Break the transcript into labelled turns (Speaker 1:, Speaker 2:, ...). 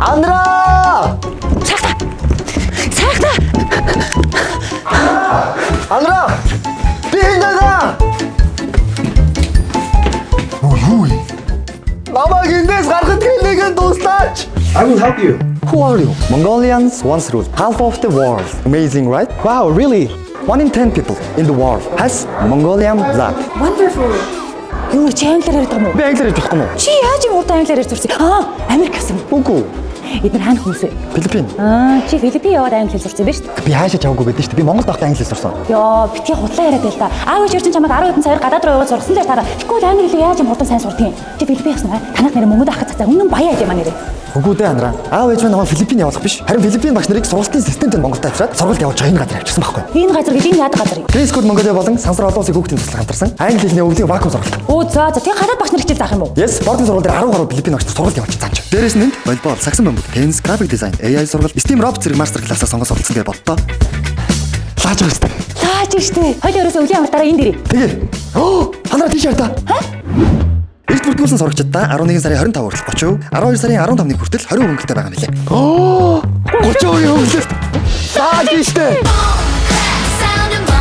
Speaker 1: Андра!
Speaker 2: Сайхна!
Speaker 1: Андра! Би энэ. Ой. Намайг эндээс гаргах хэлээгээ дуслаач.
Speaker 3: I will help you.
Speaker 1: Who are you? Mongolians once ruled half of the world. Amazing, right? Wow, really? 1 in 10 people in the world has Mongolian blood.
Speaker 2: Wonderful. Юу чи англиар ярьдаг юм уу?
Speaker 1: Би англиар ярьж болохгүй юу?
Speaker 2: Чи яаж юм урд англиар ярьж сурсан? Америк гэсэн.
Speaker 1: Үгүй.
Speaker 2: Эдгээр хаана хүмүүс вэ?
Speaker 1: Филиппин.
Speaker 2: Чи Филиппин яваад англи хэл сурсан биз дээ?
Speaker 1: Би хаашаа чаваагүй байдсан шүү дээ. Би Монгол байхдаа англи хэл сурсан.
Speaker 2: Йоо, битгий худлаа яриад байл та. Аав ээж ирсэн чамайг 10 хэдэн саяар гадаад руу яваад сургасан дээр тараа. Тэгвэл англи хэлийг яаж юм хурдан сайн сурдгийг? Чи Филиппин ясан аа? Танах нэр мөнгөд авах цацаа. Үнэн баяа юм аа нэрээ.
Speaker 1: Үгүй дээ Андра. Аав ээж минь намайг Филиппин явуулах биш. Харин Филиппин багш нарыг сургалтын системтэй Монголд авчираад сургалт явуулж байгаа энэ газар авчирсан байхгүй.
Speaker 2: Энэ газар гэж энэ яадаг газар юм?
Speaker 1: Grade School Mongolia болон Сансар олон улсын хүүхдийн туслах хамтарсан англи хэлний өвлийн вакуум сургалт.
Speaker 2: Оо за тэгээ гадаад багш нар хичээл заах юм уу?
Speaker 1: Yes, бордын сургууль дээр 10 гаруй Филиппин багш нар сургалт явуулж цаанч. Дээрээс нь волейбол, сагсан бамбук, теннис, график дизайн, AI сургалт, STEAM робот зэрэг мастер классаа сонгож суралцсан гэж бодлоо. Лааж байгаа юм.
Speaker 2: Лааж штэ. Хоёул ерөөсөө өвлийн амар дараа энэ дэрээ.
Speaker 1: Тэгээ. Ханаа тийш яваа та. Эрт бүртгүүлсэн сурагчдаа 11 сарын 25 хүртэл 30%, 12 сарын 15-ны хүртэл 20% хөнгөлтэй байгаа нэлээ. 30% хөнгөлөлт. Лааж штэ.